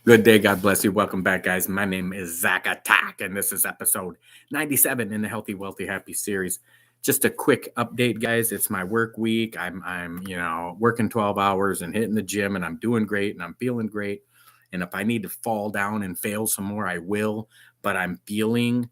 Good day. God bless you. Welcome back, guys. My name is Zach Attack, and this is episode 97 in the Healthy, Wealthy, Happy series. Just a quick update, guys. It's my work week. I'm working 12 hours and hitting the gym, and I'm doing great and I'm feeling great. And if I need to fall down and fail some more, I will. But I'm feeling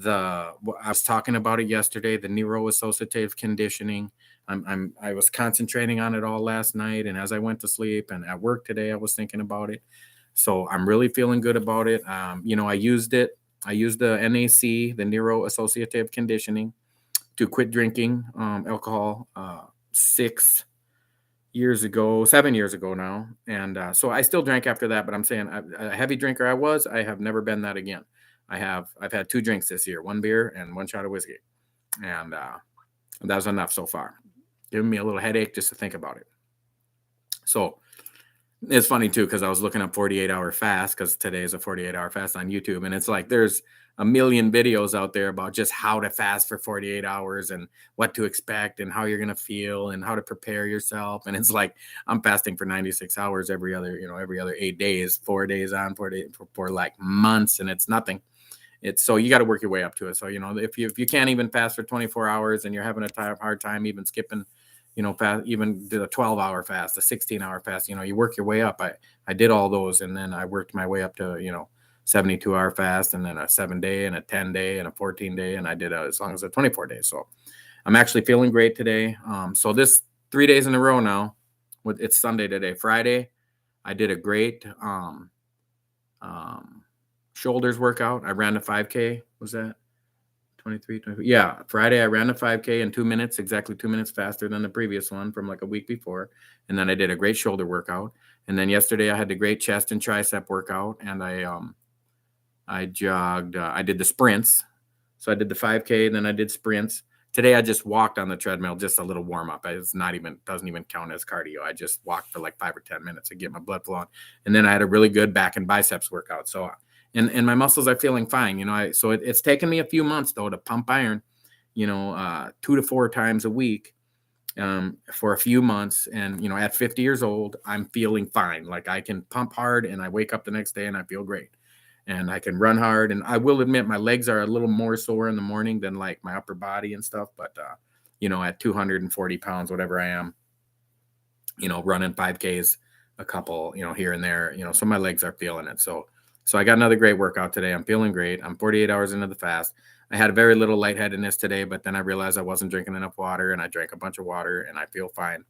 I was talking about it yesterday, the neuroassociative conditioning. I was concentrating on it all last night, and as I went to sleep and at work today, I was thinking about it. So I'm really feeling good about it. I used it. I used the NAC, the Neuro Associative Conditioning, to quit drinking alcohol 6 years ago, 7 years ago now. And so I still drank after that, but I'm saying a heavy drinker I have never been that again. I've had 2 drinks this year, 1 beer and 1 shot of whiskey. And that was enough so far. Giving me a little headache just to think about it. So it's funny too, because I was looking up 48-hour fast, because today is a 48-hour fast on YouTube. And it's like there's a million videos out there about just how to fast for 48 hours and what to expect and how you're going to feel and how to prepare yourself. And it's like I'm fasting for 96 hours every other 8 days, 4 days on, 4 days for like months. And it's nothing. It's so you got to work your way up to it. So, if you can't even fast for 24 hours and you're having a hard time even skipping, fast, even did a 12-hour fast, a 16-hour fast, you work your way up. I did all those, and then I worked my way up to, 72-hour fast, and then a 7-day and a 10-day and a 14-day. And I did as long as a 24 days. So I'm actually feeling great today. So this 3 days in a row now, it's Sunday today. Friday, I did a great, shoulders workout. I ran the 5K. Was that 23? Yeah. Friday, I ran the 5K in 2 minutes, exactly 2 minutes faster than the previous one from like a week before. And then I did a great shoulder workout. And then yesterday I had the great chest and tricep workout. And I jogged. I did the sprints. So I did the 5K, and then I did sprints. Today I just walked on the treadmill, just a little warm up. Doesn't even count as cardio. I just walked for like 5 or 10 minutes to get my blood flowing. And then I had a really good back and biceps workout. So and my muscles are feeling fine. It's taken me a few months though to pump iron, 2 to 4 times a week for a few months. And, at 50 years old, I'm feeling fine. Like I can pump hard and I wake up the next day and I feel great. And I can run hard. And I will admit my legs are a little more sore in the morning than like my upper body and stuff. But, at 240 pounds, whatever I am, running 5Ks, a couple, here and there, so my legs are feeling it. So I got another great workout today. I'm feeling great. I'm 48 hours into the fast. I had a very little lightheadedness today, but then I realized I wasn't drinking enough water, and I drank a bunch of water, and I feel fine.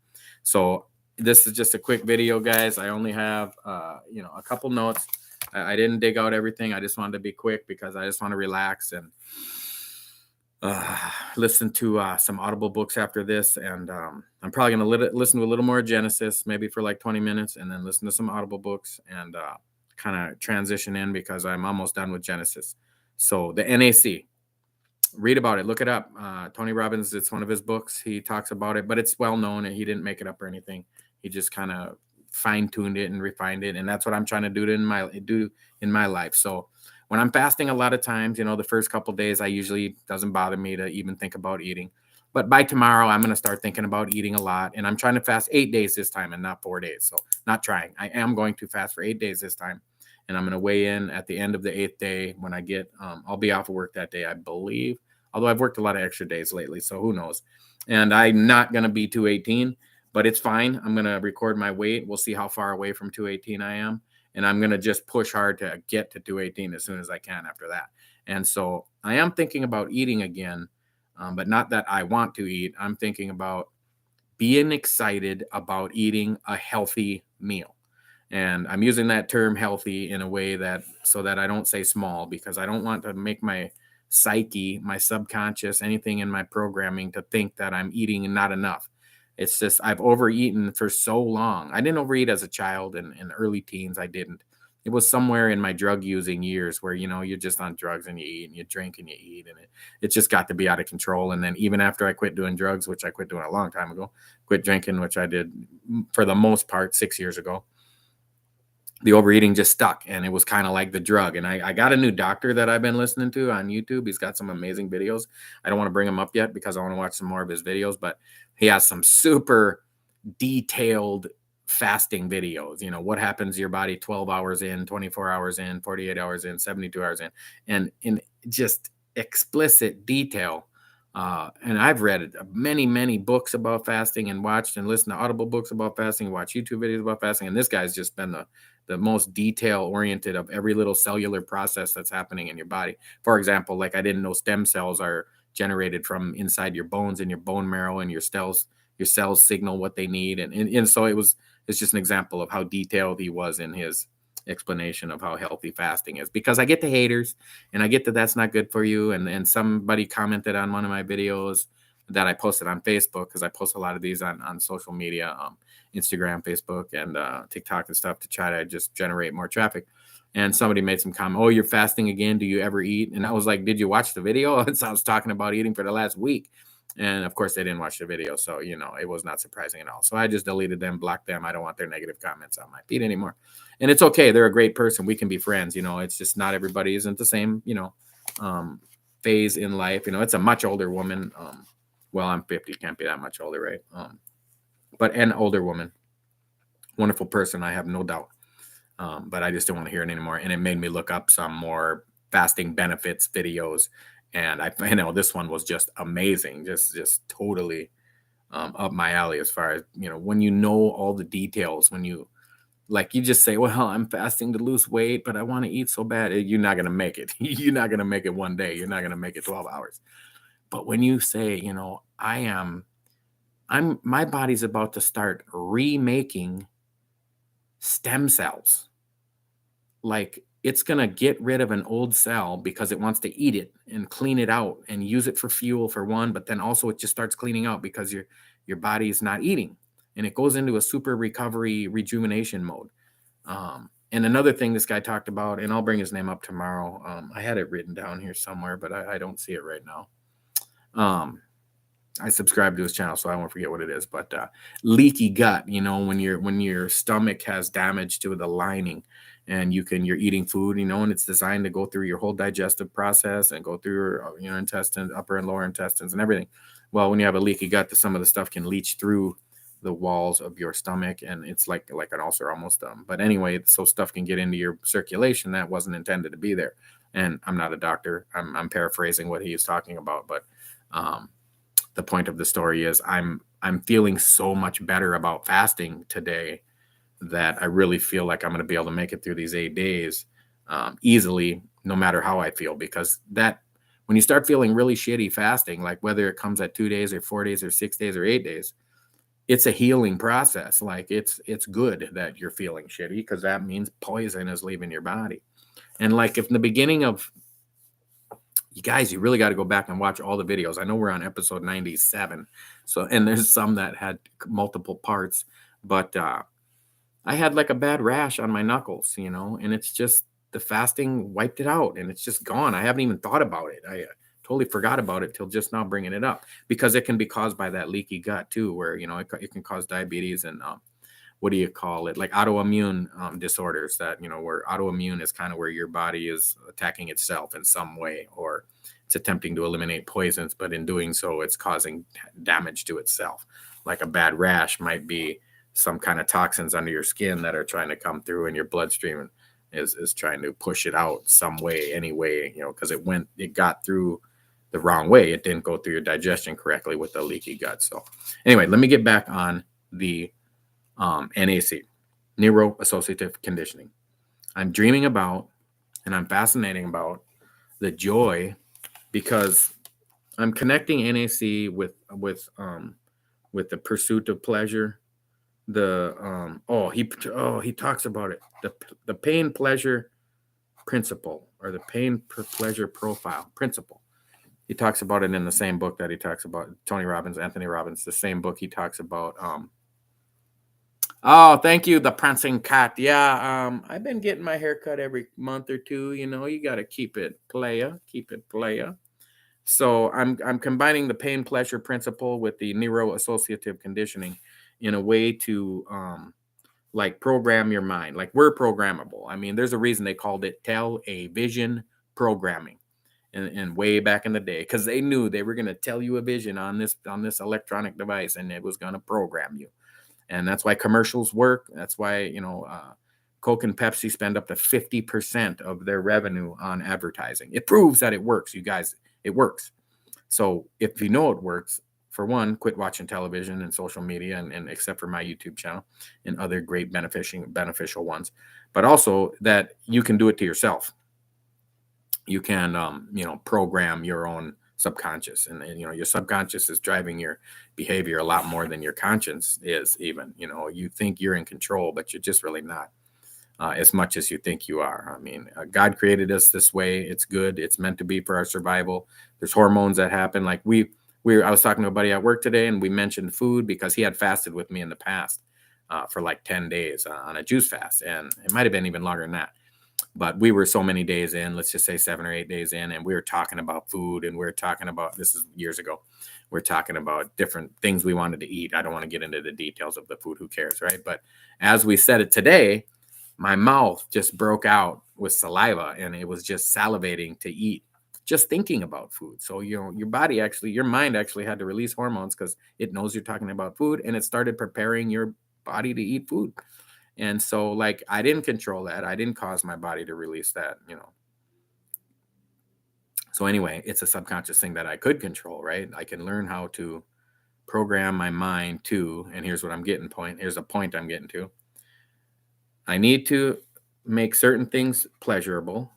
So this is just a quick video, guys. I only have, a couple notes. I didn't dig out everything. I just wanted to be quick because I just want to relax and listen to some Audible books after this. And I'm probably going to listen to a little more Genesis, maybe for like 20 minutes, and then listen to some Audible books and kind of transition in because I'm almost done with Genesis. So the NAC, read about it, look it up. Tony Robbins, it's one of his books. He talks about it, but it's well known, and he didn't make it up or anything. He just kind of fine-tuned it and refined it, and that's what I'm trying to do in my life. So when I'm fasting, a lot of times, the first couple of days, I usually doesn't bother me to even think about eating. But by tomorrow, I'm going to start thinking about eating a lot. And I'm trying to fast 8 days this time and not 4 days. So not trying. I am going to fast for 8 days this time. And I'm going to weigh in at the end of the 8th day when I get, I'll be off of work that day, I believe. Although I've worked a lot of extra days lately, so who knows. And I'm not going to be 218, but it's fine. I'm going to record my weight. We'll see how far away from 218 I am. And I'm going to just push hard to get to 218 as soon as I can after that. And so I am thinking about eating again. But not that I want to eat. I'm thinking about being excited about eating a healthy meal. And I'm using that term healthy in a way so that I don't say small, because I don't want to make my psyche, my subconscious, anything in my programming to think that I'm eating not enough. It's just I've overeaten for so long. I didn't overeat as a child and in early teens. I didn't. It was somewhere in my drug using years where, you're just on drugs and you eat and you drink and you eat, and it just got to be out of control. And then even after I quit doing drugs, which I quit doing a long time ago, quit drinking, which I did for the most part 6 years ago, the overeating just stuck, and it was kind of like the drug. And I got a new doctor that I've been listening to on YouTube. He's got some amazing videos. I don't want to bring him up yet because I want to watch some more of his videos, but he has some super detailed fasting videos, what happens to your body 12 hours in, 24 hours in, 48 hours in, 72 hours in, and in just explicit detail. And I've read many, many books about fasting and watched and listened to audible books about fasting, watched YouTube videos about fasting. And this guy's just been the most detail oriented of every little cellular process that's happening in your body. For example, like I didn't know stem cells are generated from inside your bones and your bone marrow, and your cells signal what they need. And so it's just an example of how detailed he was in his explanation of how healthy fasting is, because I get the haters and I get that that's not good for you. And somebody commented on one of my videos that I posted on Facebook, because I post a lot of these on social media, Instagram, Facebook, and TikTok and stuff, to try to just generate more traffic. And somebody made some comment, "Oh, you're fasting again. Do you ever eat?" And I was like, "Did you watch the video?" So I was talking about eating for the last week. And of course, they didn't watch the video. So, it was not surprising at all. So I just deleted them, blocked them. I don't want their negative comments on my feed anymore. And it's okay. They're a great person. We can be friends. It's just not everybody isn't the same, um, phase in life. It's a much older woman. Well, I'm 50, can't be that much older, right? But an older woman, wonderful person, I have no doubt. But I just didn't want to hear it anymore. And it made me look up some more fasting benefits videos. And I know this one was just amazing, just totally up my alley, as far as, when you know all the details, when you like, you just say, well, I'm fasting to lose weight, but I want to eat so bad. You're not going to make it. You're not going to make it one day. You're not going to make it 12 hours. But when you say, my body's about to start remaking stem cells, like it's going to get rid of an old cell because it wants to eat it and clean it out and use it for fuel for one, but then also it just starts cleaning out because your body is not eating, and it goes into a super recovery rejuvenation mode. And another thing this guy talked about, and I'll bring his name up tomorrow. I had it written down here somewhere, but I don't see it right now. I subscribe to his channel, so I won't forget what it is. But leaky gut, when your stomach has damage to the lining, and you're eating food, and it's designed to go through your whole digestive process and go through your intestines, upper and lower intestines, and everything. Well, when you have a leaky gut, some of the stuff can leach through the walls of your stomach, and it's like an ulcer almost. But anyway, so stuff can get into your circulation that wasn't intended to be there. And I'm not a doctor. I'm paraphrasing what he is talking about, but the point of the story is I'm feeling so much better about fasting today that I really feel like I'm going to be able to make it through these 8 days easily, no matter how I feel. Because that, when you start feeling really shitty fasting, like whether it comes at 2 days or 4 days or 6 days or 8 days, it's a healing process. Like it's good that you're feeling shitty, because that means poison is leaving your body. And like, if in the beginning of, you guys, you really got to go back and watch all the videos. I know we're on episode 97. So, and there's some that had multiple parts, but I had like a bad rash on my knuckles, and it's just the fasting wiped it out, and it's just gone. I haven't even thought about it. I totally forgot about it till just now bringing it up, because it can be caused by that leaky gut too, where, it can cause diabetes and what do you call it? Like autoimmune disorders, that, where autoimmune is kind of where your body is attacking itself in some way, or it's attempting to eliminate poisons, but in doing so, it's causing damage to itself. Like a bad rash might be some kind of toxins under your skin that are trying to come through, and your bloodstream is trying to push it out some way, anyway, because it got through the wrong way. It didn't go through your digestion correctly with the leaky gut. So anyway, let me get back on the NAC, neuro associative conditioning. I'm dreaming about, and I'm fascinating about the joy, because I'm connecting NAC with the pursuit of pleasure. He talks about it, the pain pleasure principle, or the pain pleasure profile principle. He talks about it in the same book that he talks about Anthony Robbins, the same book he talks about. Oh, thank you, the prancing cat. Yeah, I've been getting my hair cut every month or two. You got to keep it playa. So I'm combining the pain pleasure principle with the neuro associative conditioning in a way to like program your mind. Like, we're programmable. I mean, there's a reason they called it television programming, and way back in the day, because they knew they were going to tell you a vision on this electronic device, and it was going to program you. And that's why commercials work. That's why, Coke and Pepsi spend up to 50% of their revenue on advertising. It proves that it works, you guys. It works. So if you know it works, for one, quit watching television and social media, and except for my YouTube channel and other great beneficial ones, but also that you can do it to yourself. You can, program your own subconscious, and your subconscious is driving your behavior a lot more than your conscience is. Even, you think you're in control, but you're just really not, as much as you think you are. I mean, God created us this way. It's good. It's meant to be for our survival. There's hormones that happen. Like I was talking to a buddy at work today, and we mentioned food because he had fasted with me in the past, for like 10 days on a juice fast. And it might have been even longer than that. But we were so many days in, let's just say 7 or 8 days in, and we were talking about food, and we were talking about, this is years ago, we're talking about different things we wanted to eat. I don't want to get into the details of the food. Who cares, right? But as we said it today, my mouth just broke out with saliva, and it was just salivating to eat, just thinking about food. So, your body actually, your mind actually had to release hormones because it knows you're talking about food, and it started preparing your body to eat food. And so, like, I didn't control that. I didn't cause my body to release that. So anyway, it's a subconscious thing that I could control, right? I can learn how to program my mind to, and here's what I'm getting here's a point I'm getting to. I need to make certain things pleasurable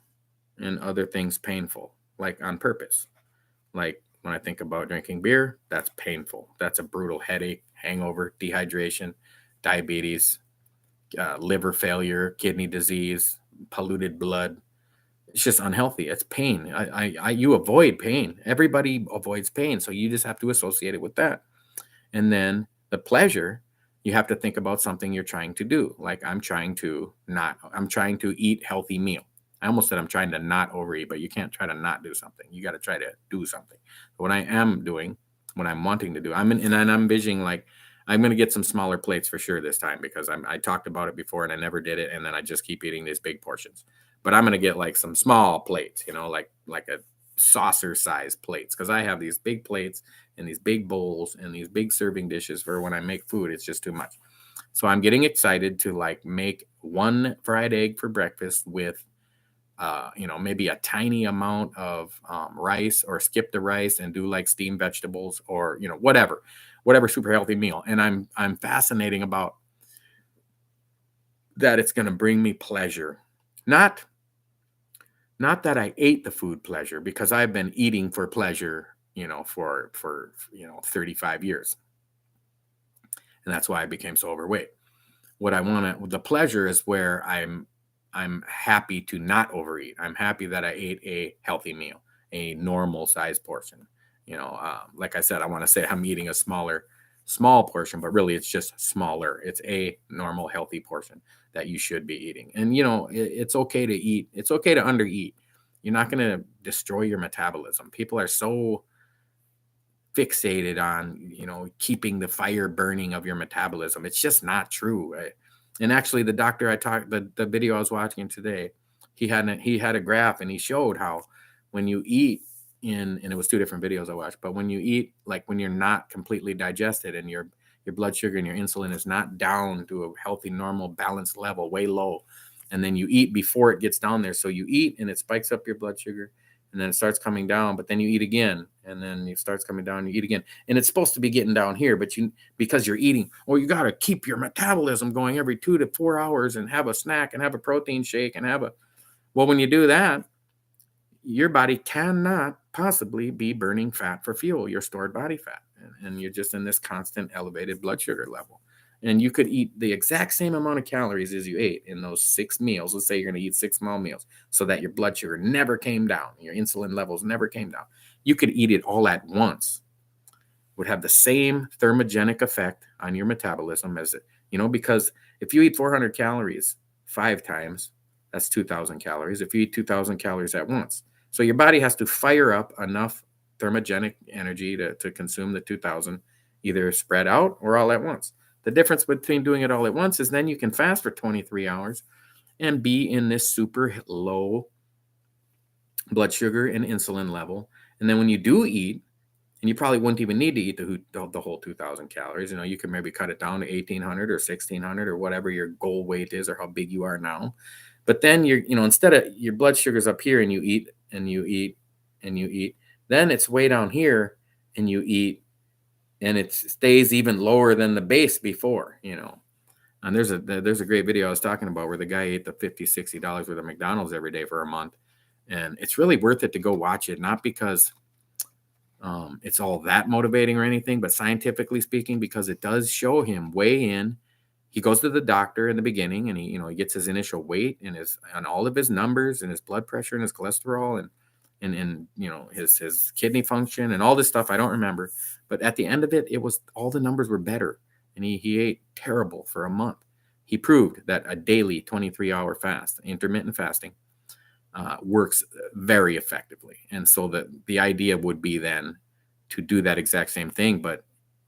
and other things painful, like on purpose. Like when I think about drinking beer, that's painful. That's a brutal headache, hangover, dehydration, diabetes, liver failure, kidney disease, polluted blood. It's just unhealthy. It's pain. You avoid pain. Everybody avoids pain. So you just have to associate it with that. And then the pleasure, you have to think about something you're trying to do. Like I'm trying to eat healthy meal. I almost said I'm trying to not overeat, but you can't try to not do something. You got to try to do something. But what I am doing, what I'm wanting to do, and I'm envisioning, like, I'm going to get some smaller plates for sure this time, because I talked about it before and I never did it. And then I just keep eating these big portions, but I'm going to get like some small plates, like a saucer size plates. Cause I have these big plates and these big bowls and these big serving dishes for when I make food. It's just too much. So I'm getting excited to like make one fried egg for breakfast with, maybe a tiny amount of rice, or skip the rice and do like steamed vegetables, or, whatever super healthy meal. And I'm fascinating about that. It's going to bring me pleasure. Not that I ate the food pleasure, because I've been eating for pleasure, for 35 years. And that's why I became so overweight. What I want the pleasure is where I'm happy to not overeat. I'm happy that I ate a healthy meal, a normal size portion. Like I said, I want to say I'm eating a small portion, but really it's just smaller. It's a normal, healthy portion that you should be eating. And, it's okay to eat. It's okay to undereat. You're not going to destroy your metabolism. People are so fixated on, keeping the fire burning of your metabolism. It's just not true. Right? And actually, the doctor the video I was watching today, he had a graph, and he showed how when you eat and it was two different videos I watched, but when you eat, like when you're not completely digested and your blood sugar and your insulin is not down to a healthy, normal, balanced level, way low, and then you eat before it gets down there. So you eat and it spikes up your blood sugar, and then it starts coming down, but then you eat again, and then it starts coming down, you eat again. And it's supposed to be getting down here, but because you're eating, you got to keep your metabolism going every 2 to 4 hours and have a snack and have a protein shake and when you do that, your body cannot possibly be burning fat for fuel, your stored body fat. And you're just in this constant elevated blood sugar level. And you could eat the exact same amount of calories as you ate in those 6 meals. Let's say you're going to eat 6 small meals, so that your blood sugar never came down, your insulin levels never came down. You could eat it all at once. Would have the same thermogenic effect on your metabolism as it, because if you eat 400 calories 5 times, that's 2,000 calories. If you eat 2,000 calories at once. So your body has to fire up enough thermogenic energy to consume the 2,000, either spread out or all at once. The difference between doing it all at once is then you can fast for 23 hours and be in this super low blood sugar and insulin level. And then when you do eat, And you probably wouldn't even need to eat the whole 2,000 calories. You can maybe cut it down to 1,800 or 1,600 or whatever your goal weight is or how big you are now. But then instead of your blood sugar's up here and you eat and you eat and you eat, then it's way down here and you eat and it stays even lower than the base before. And there's a great video I was talking about where the guy ate the $50-$60 worth of McDonald's every day for a month. And it's really worth it to go watch it, not because it's all that motivating or anything, but scientifically speaking, because it does show him weigh in. He goes to the doctor in the beginning and he gets his initial weight and all of his numbers and his blood pressure and his cholesterol and his kidney function and all this stuff. I don't remember, but at the end of it, it was all the numbers were better. And he ate terrible for a month. He proved that a daily 23-hour fast, intermittent fasting, works very effectively. And so the idea would be then to do that exact same thing, but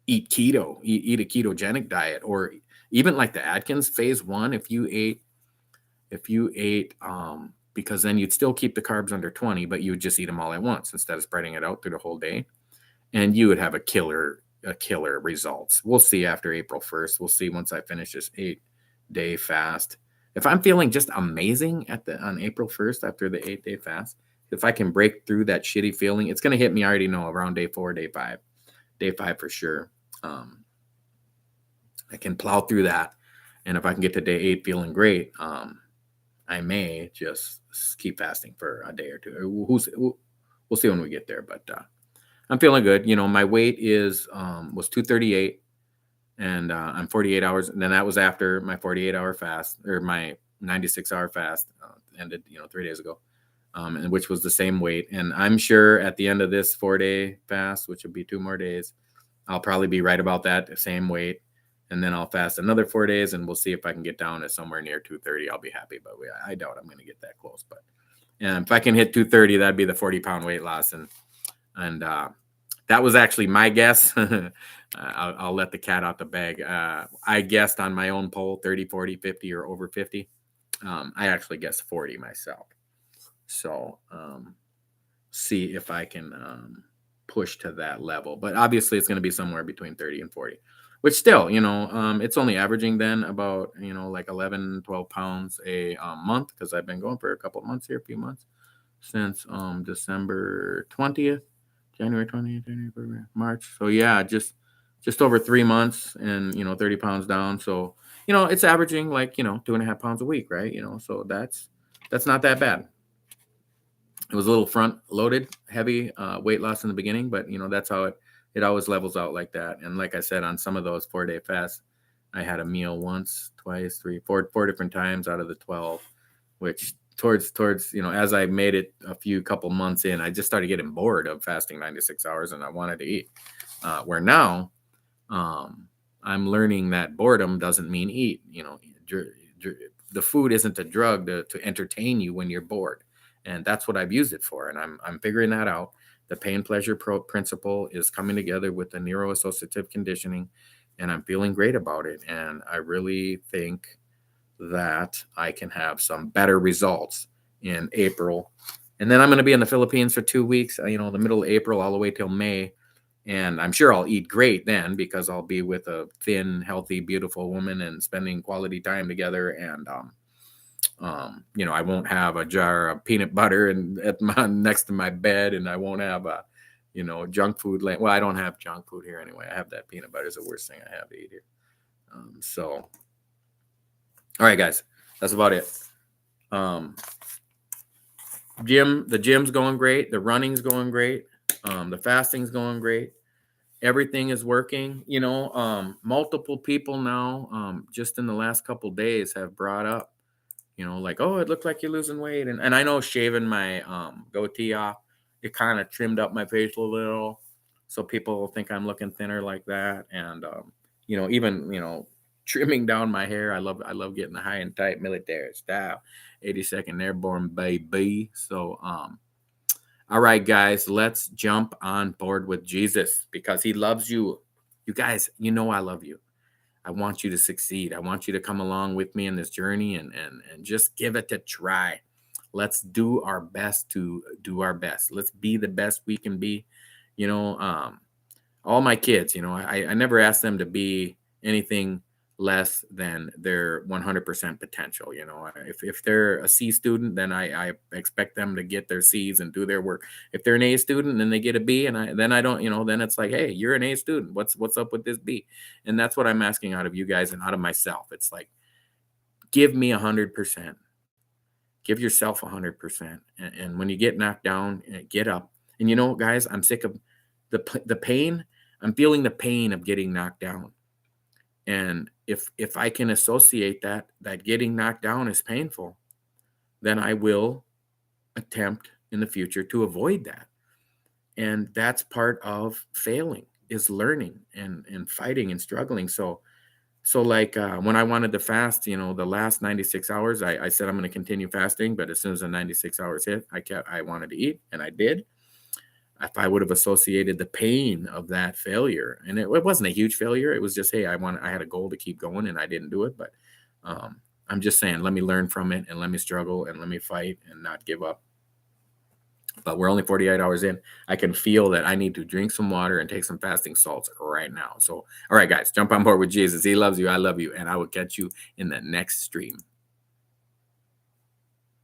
eat keto, eat a ketogenic diet, or even like the Atkins phase 1, if you ate, because then you'd still keep the carbs under 20, but you would just eat them all at once instead of spreading it out through the whole day. And you would have a killer results. We'll see after April 1st. We'll see once I finish this 8-day fast. If I'm feeling just amazing on April 1st after the 8-day fast, if I can break through that shitty feeling, it's going to hit me, I already know, around day 4, day 5. Day 5 for sure. I can plow through that. And if I can get to day 8 feeling great, I may just keep fasting for a day or two. We'll see when we get there. But I'm feeling good. My weight was 238. And I'm 48 hours. And then that was after my 48-hour fast, or my 96-hour fast ended, 3 days ago, and which was the same weight. And I'm sure at the end of this 4-day fast, which would be 2 more days, I'll probably be right about that same weight. And then I'll fast another 4 days, and we'll see if I can get down to somewhere near 230. I'll be happy, but I doubt I'm going to get that close. But if I can hit 230, that'd be the 40-pound weight loss. And that was actually my guess. I'll let the cat out the bag. I guessed on my own poll 30, 40, 50, or over 50. I actually guessed 40 myself. So see if I can push to that level. But obviously, it's going to be somewhere between 30 and 40, which still, it's only averaging then about, like 11, 12 pounds a month, because I've been going for a couple of months here, a few months, since December 20th. January 20th, January, March. So yeah, just over 3 months and, 30 pounds down. So, it's averaging like, 2.5 pounds a week, right? So that's not that bad. It was a little front loaded, heavy weight loss in the beginning, but that's how it always levels out like that. And like I said, on some of those 4-day fasts, I had a meal once, twice, 3, 4 different times out of the 12, which towards as I made it a couple months in, I just started getting bored of fasting 96 hours and I wanted to eat. Where now I'm learning that boredom doesn't mean eat. The food isn't a drug to entertain you when you're bored. And that's what I've used it for. And I'm figuring that out. The pain pleasure principle is coming together with the neuroassociative conditioning, and I'm feeling great about it. And I really think that I can have some better results in April. And then I'm going to be in the Philippines for 2 weeks, the middle of April all the way till May. And I'm sure I'll eat great then, because I'll be with a thin, healthy, beautiful woman and spending quality time together. And, I won't have a jar of peanut butter next to my bed, and I won't have junk food. Well, I don't have junk food here anyway. I have that peanut butter is the worst thing I have to eat here. All right, guys, that's about it. The gym's going great. The running's going great. The fasting's going great. Everything is working. Multiple people now, just in the last couple days, have brought up, like, oh, it looked like you're losing weight. And I know shaving my goatee off, it kind of trimmed up my face a little, so people think I'm looking thinner like that. And even trimming down my hair. I love getting the high and tight military style, 82nd Airborne, baby. So all right, guys, let's jump on board with Jesus, because he loves you. You guys, I love you. I want you to succeed. I want you to come along with me in this journey and just give it a try. Let's do our best to do our best. Let's be the best we can be. all my kids, I never asked them to be anything less than their 100% potential. If they're a C student, then I expect them to get their C's and do their work. If they're an A student and they get a B, and I don't, then it's like, hey, you're an A student. What's up with this B? And that's what I'm asking out of you guys and out of myself. It's like, give me 100%. Give yourself 100%. And when you get knocked down, get up. And guys, I'm sick of the pain. I'm feeling the pain of getting knocked down. And if I can associate that getting knocked down is painful, then I will attempt in the future to avoid that. And that's part of failing, is learning and fighting and struggling. So like when I wanted to fast, the last 96 hours, I said I'm going to continue fasting. But as soon as the 96 hours hit, I wanted to eat, and I did. If I would have associated the pain of that failure, and it wasn't a huge failure, it was just, hey, I had a goal to keep going, and I didn't do it. But I'm just saying, let me learn from it, and let me struggle, and let me fight and not give up. But we're only 48 hours in. I can feel that I need to drink some water and take some fasting salts right now. So, all right, guys, jump on board with Jesus. He loves you. I love you. And I will catch you in the next stream.